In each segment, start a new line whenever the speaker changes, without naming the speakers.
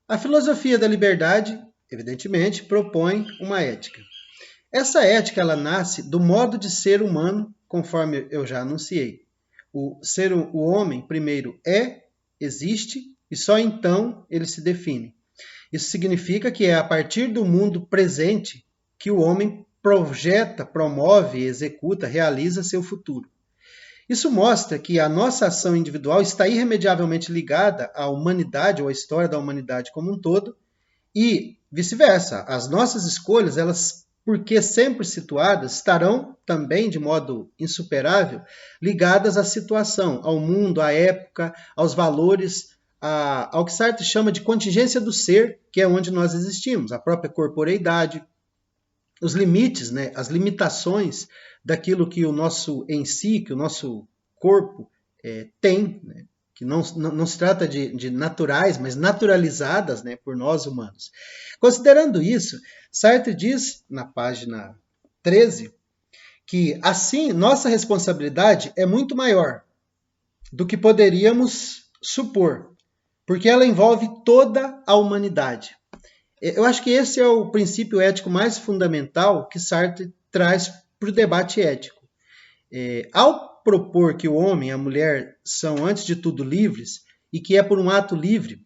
A filosofia da liberdade, evidentemente, propõe uma ética. Essa ética ela nasce do modo de ser humano, conforme eu já anunciei. O homem, primeiro, existe e só então ele se define. Isso significa que é a partir do mundo presente que o homem projeta, promove, executa, realiza seu futuro. Isso mostra que a nossa ação individual está irremediavelmente ligada à humanidade ou à história da humanidade como um todo e vice-versa. As nossas escolhas, elas, porque sempre situadas, estarão também de modo insuperável ligadas à situação, ao mundo, à época, aos valores, ao que Sartre chama de contingência do ser, que é onde nós existimos, a própria corporeidade, os limites, né, as limitações daquilo que o nosso em si, que o nosso corpo tem, né, que não se trata de naturais, mas naturalizadas, né, por nós humanos. Considerando isso, Sartre diz na página 13 que assim nossa responsabilidade é muito maior do que poderíamos supor, porque ela envolve toda a humanidade. Eu acho que esse é o princípio ético mais fundamental que Sartre traz para o debate ético. Ao propor que o homem e a mulher são, antes de tudo, livres, e que é por um ato livre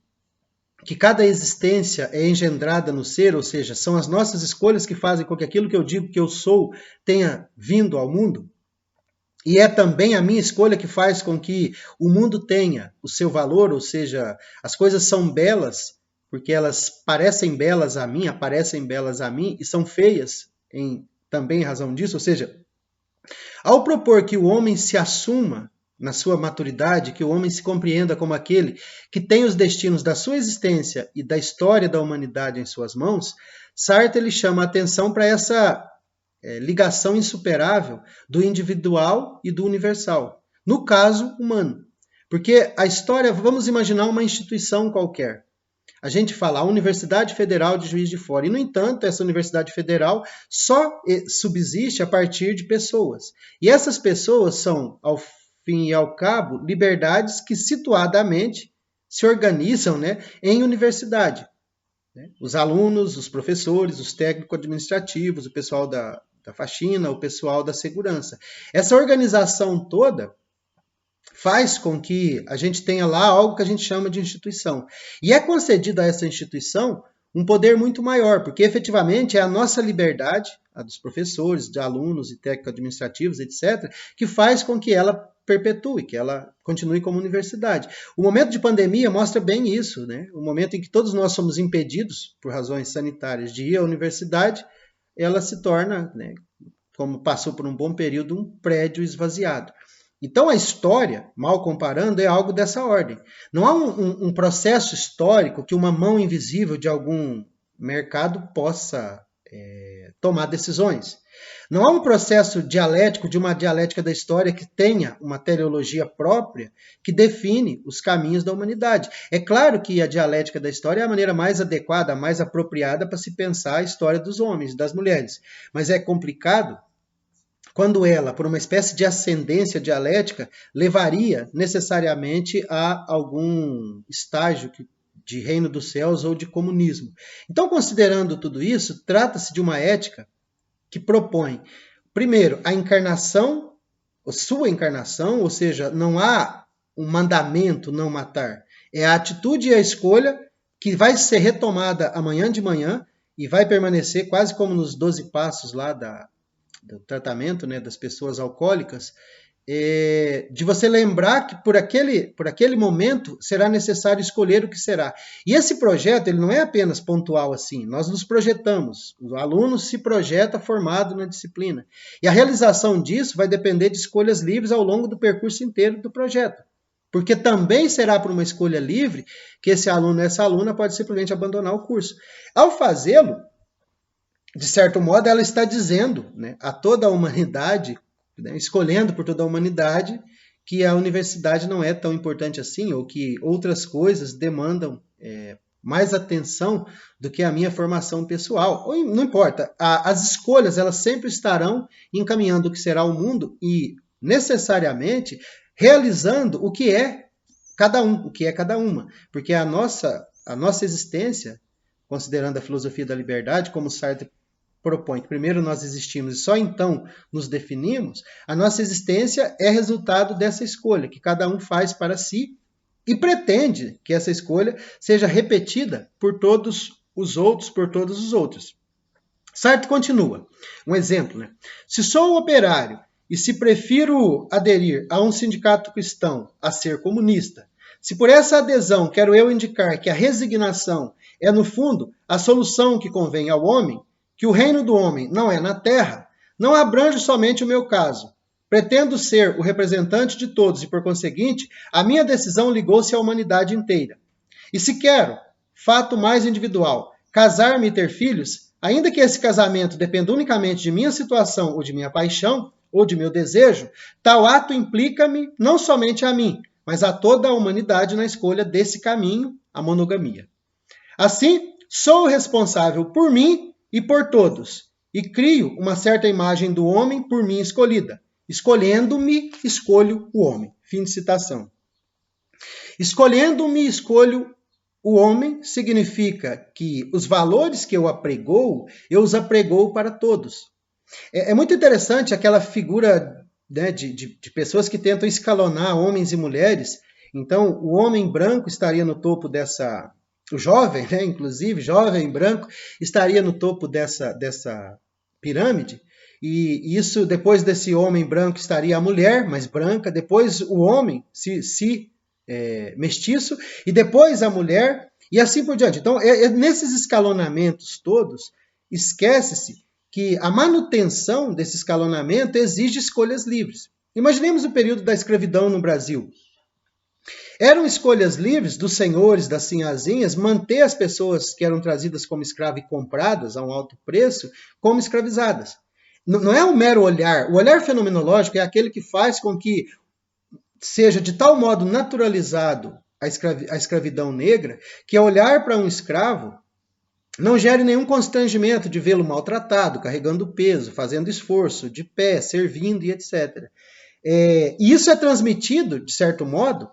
que cada existência é engendrada no ser, ou seja, são as nossas escolhas que fazem com que aquilo que eu digo que eu sou tenha vindo ao mundo, e é também a minha escolha que faz com que o mundo tenha o seu valor, ou seja, as coisas são belas porque elas parecem belas a mim, aparecem belas a mim e são feias também em razão disso, ou seja, ao propor que o homem se assuma na sua maturidade, que o homem se compreenda como aquele que tem os destinos da sua existência e da história da humanidade em suas mãos, Sartre ele chama a atenção para essa ligação insuperável do individual e do universal, no caso humano. Porque a história, vamos imaginar uma instituição qualquer. A gente fala a Universidade Federal de Juiz de Fora, e no entanto, essa Universidade Federal só subsiste a partir de pessoas. E essas pessoas são, ao fim e ao cabo, liberdades que situadamente se organizam, né, em universidade. Os alunos, os professores, os técnicos administrativos, o pessoal da faxina, o pessoal da segurança. Essa organização toda faz com que a gente tenha lá algo que a gente chama de instituição. E é concedido a essa instituição um poder muito maior, porque efetivamente é a nossa liberdade, a dos professores, de alunos e técnicos administrativos, etc., que faz com que ela perpetue, que ela continue como universidade. O momento de pandemia mostra bem isso, né? O momento em que todos nós somos impedidos, por razões sanitárias, de ir à universidade, ela se torna, né, como passou por um bom período, um prédio esvaziado. Então a história, mal comparando, é algo dessa ordem. Não há um processo histórico que uma mão invisível de algum mercado possa tomar decisões. Não há um processo dialético de uma dialética da história que tenha uma teleologia própria que define os caminhos da humanidade. É claro que a dialética da história é a maneira mais adequada, mais apropriada para se pensar a história dos homens e das mulheres. Mas é complicado quando ela, por uma espécie de ascendência dialética, levaria necessariamente a algum estágio de reino dos céus ou de comunismo. Então, considerando tudo isso, trata-se de uma ética que propõe, primeiro, a encarnação, a sua encarnação, ou seja, não há um mandamento não matar. É a atitude e a escolha que vai ser retomada amanhã de manhã e vai permanecer quase como nos 12 passos lá do tratamento, né, das pessoas alcoólicas, de você lembrar que por aquele momento será necessário escolher o que será. E esse projeto ele não é apenas pontual assim, nós nos projetamos, o aluno se projeta formado na disciplina. E a realização disso vai depender de escolhas livres ao longo do percurso inteiro do projeto. Porque também será por uma escolha livre que esse aluno, essa aluna pode simplesmente abandonar o curso. Ao fazê-lo, de certo modo, ela está dizendo, né, a toda a humanidade, né, escolhendo por toda a humanidade, que a universidade não é tão importante assim, ou que outras coisas demandam mais atenção do que a minha formação pessoal. Ou, não importa, as escolhas elas sempre estarão encaminhando o que será o mundo e, necessariamente, realizando o que é cada um, o que é cada uma. Porque a a nossa existência, considerando a filosofia da liberdade, como Sartre propõe que primeiro nós existimos e só então nos definimos, a nossa existência é resultado dessa escolha que cada um faz para si e pretende que essa escolha seja repetida por todos os outros. Sartre continua. Um exemplo, né? Se sou operário e se prefiro aderir a um sindicato cristão a ser comunista, se por essa adesão quero eu indicar que a resignação é, no fundo, a solução que convém ao homem, que o reino do homem não é na terra, não abrange somente o meu caso. Pretendo ser o representante de todos e, por conseguinte, a minha decisão ligou-se à humanidade inteira. E se quero, fato mais individual, casar-me e ter filhos, ainda que esse casamento dependa unicamente de minha situação ou de minha paixão, ou de meu desejo, tal ato implica-me não somente a mim, mas a toda a humanidade na escolha desse caminho, a monogamia. Assim, sou responsável por mim e por todos, e crio uma certa imagem do homem por mim escolhida. Escolhendo-me, escolho o homem. Fim de citação. Escolhendo-me, escolho o homem significa que os valores que eu apregoo, eu os apregoo para todos. É muito interessante aquela figura, né, de pessoas que tentam escalonar homens e mulheres. Então, o homem branco estaria no topo dessa... O jovem, né, inclusive, jovem branco, estaria no topo dessa pirâmide. E isso, depois desse homem branco, estaria a mulher, mais branca. Depois o homem, mestiço. E depois a mulher, e assim por diante. Então, nesses escalonamentos todos, esquece-se que a manutenção desse escalonamento exige escolhas livres. Imaginemos o período da escravidão no Brasil. Eram escolhas livres dos senhores, das sinhazinhas, manter as pessoas que eram trazidas como escravas e compradas a um alto preço, como escravizadas. Não é um mero olhar. O olhar fenomenológico é aquele que faz com que seja de tal modo naturalizado a escravidão negra, que ao olhar para um escravo não gere nenhum constrangimento de vê-lo maltratado, carregando peso, fazendo esforço, de pé, servindo e etc. E isso é transmitido, de certo modo,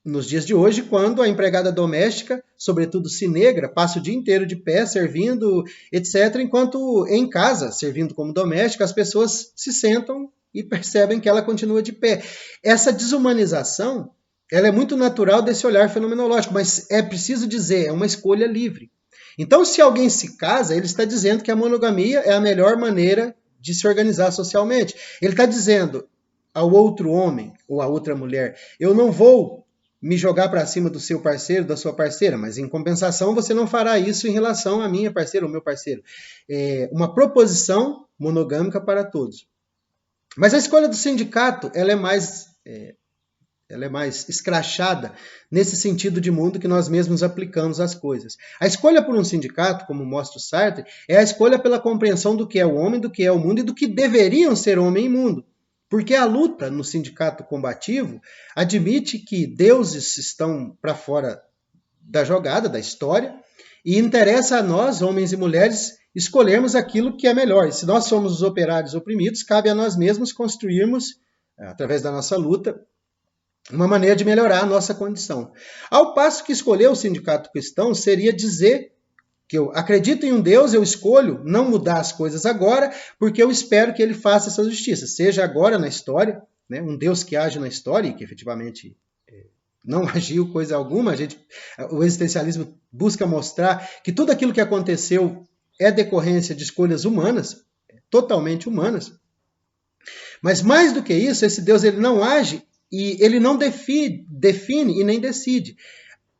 nos dias de hoje, quando a empregada doméstica, sobretudo se negra, passa o dia inteiro de pé, servindo, etc., enquanto em casa, servindo como doméstica, as pessoas se sentam e percebem que ela continua de pé. Essa desumanização, ela é muito natural desse olhar fenomenológico, mas é preciso dizer, é uma escolha livre. Então, se alguém se casa, ele está dizendo que a monogamia é a melhor maneira de se organizar socialmente. Ele está dizendo ao outro homem ou à outra mulher, eu não vou me jogar para cima do seu parceiro, da sua parceira, mas em compensação você não fará isso em relação à minha parceira ou meu parceiro. É uma proposição monogâmica para todos. Mas a escolha do sindicato, ela é mais escrachada nesse sentido de mundo que nós mesmos aplicamos às coisas. A escolha por um sindicato, como mostra o Sartre, é a escolha pela compreensão do que é o homem, do que é o mundo e do que deveriam ser homem e mundo. Porque a luta no sindicato combativo admite que deuses estão para fora da jogada, da história, e interessa a nós, homens e mulheres, escolhermos aquilo que é melhor. E se nós somos os operários oprimidos, cabe a nós mesmos construirmos, através da nossa luta, uma maneira de melhorar a nossa condição. Ao passo que escolher o sindicato cristão seria dizer que eu acredito em um Deus, eu escolho não mudar as coisas agora, porque eu espero que ele faça essa justiça, seja agora na história, né, um Deus que age na história e que efetivamente não agiu coisa alguma. O existencialismo busca mostrar que tudo aquilo que aconteceu é decorrência de escolhas humanas, totalmente humanas. Mas mais do que isso, esse Deus ele não age e ele não define e nem decide.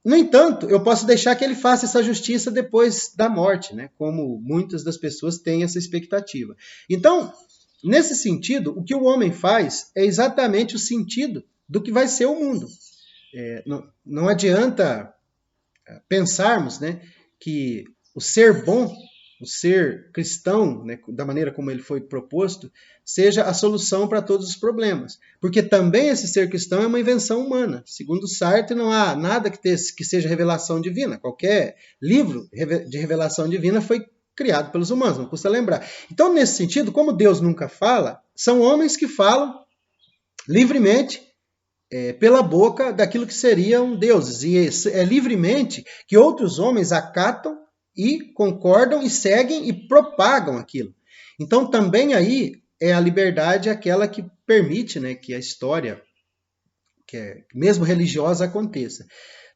No entanto, eu posso deixar que ele faça essa justiça depois da morte, né? Como muitas das pessoas têm essa expectativa. Então, nesse sentido, o que o homem faz é exatamente o sentido do que vai ser o mundo. Não adianta pensarmos, né, que o ser bom, o ser cristão, né, da maneira como ele foi proposto, seja a solução para todos os problemas. Porque também esse ser cristão é uma invenção humana. Segundo Sartre, não há nada que seja revelação divina. Qualquer livro de revelação divina foi criado pelos humanos, não custa lembrar. Então, nesse sentido, como Deus nunca fala, são homens que falam livremente pela boca daquilo que seriam deuses. E é livremente que outros homens acatam e concordam e seguem e propagam aquilo. Então também aí é a liberdade aquela que permite, né, que a história, mesmo religiosa, aconteça.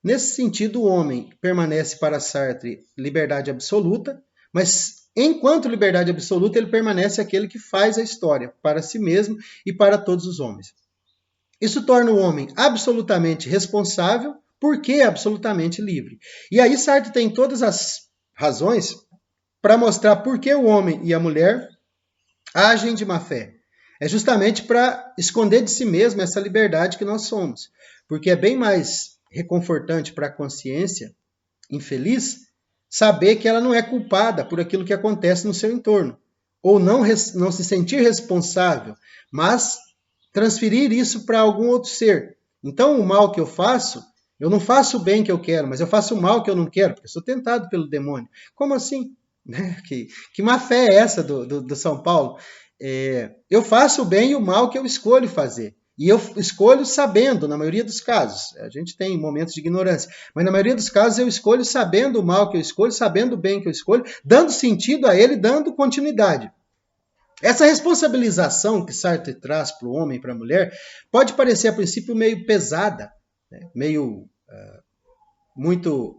Nesse sentido, o homem permanece para Sartre liberdade absoluta, mas enquanto liberdade absoluta, ele permanece aquele que faz a história para si mesmo e para todos os homens. Isso torna o homem absolutamente responsável, porque é absolutamente livre. E aí Sartre tem todas as razões para mostrar por que o homem e a mulher agem de má fé. É justamente para esconder de si mesmo essa liberdade que nós somos. Porque é bem mais reconfortante para a consciência infeliz saber que ela não é culpada por aquilo que acontece no seu entorno. Ou não se sentir responsável, mas transferir isso para algum outro ser. Então, o mal que eu faço, eu não faço o bem que eu quero, mas eu faço o mal que eu não quero, porque eu sou tentado pelo demônio. Como assim? Que má fé é essa do São Paulo? Eu faço o bem e o mal que eu escolho fazer. E eu escolho sabendo, na maioria dos casos. A gente tem momentos de ignorância, mas na maioria dos casos eu escolho sabendo o mal que eu escolho, sabendo o bem que eu escolho, dando sentido a ele, dando continuidade. Essa responsabilização que Sartre traz para o homem e para a mulher pode parecer a princípio meio pesada, né? Meio muito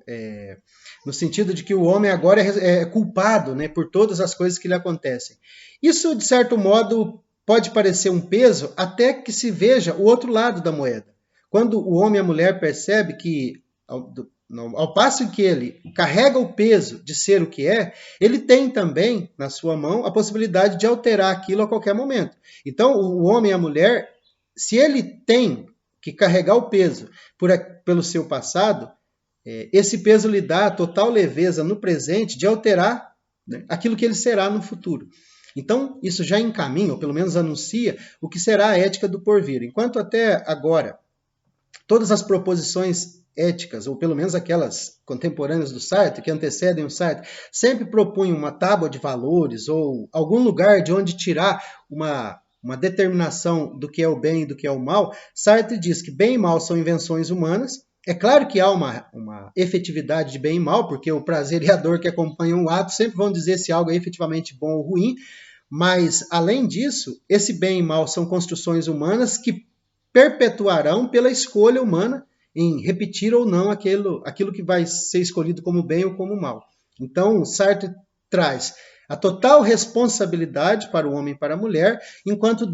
no sentido de que o homem agora é culpado, né, por todas as coisas que lhe acontecem. Isso, de certo modo, pode parecer um peso até que se veja o outro lado da moeda. Quando o homem e a mulher percebem que, ao passo que ele carrega o peso de ser o que é, ele tem também na sua mão a possibilidade de alterar aquilo a qualquer momento. Então, o homem e a mulher, se ele tem que carregar o peso pelo seu passado, esse peso lhe dá a total leveza no presente de alterar, né, aquilo que ele será no futuro. Então, isso já encaminha, ou pelo menos anuncia, o que será a ética do porvir. Enquanto até agora, todas as proposições éticas, ou pelo menos aquelas contemporâneas do Sartre, que antecedem o Sartre, sempre propunham uma tábua de valores, ou algum lugar de onde tirar uma determinação do que é o bem e do que é o mal. Sartre diz que bem e mal são invenções humanas. É claro que há uma efetividade de bem e mal, porque o prazer e a dor que acompanham o ato sempre vão dizer se algo é efetivamente bom ou ruim, mas, além disso, esse bem e mal são construções humanas que perpetuarão pela escolha humana em repetir ou não aquilo que vai ser escolhido como bem ou como mal. Então, Sartre traz a total responsabilidade para o homem e para a mulher, enquanto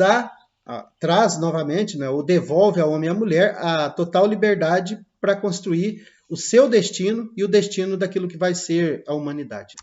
traz novamente, né, ou devolve ao homem e à mulher a total liberdade para construir o seu destino e o destino daquilo que vai ser a humanidade.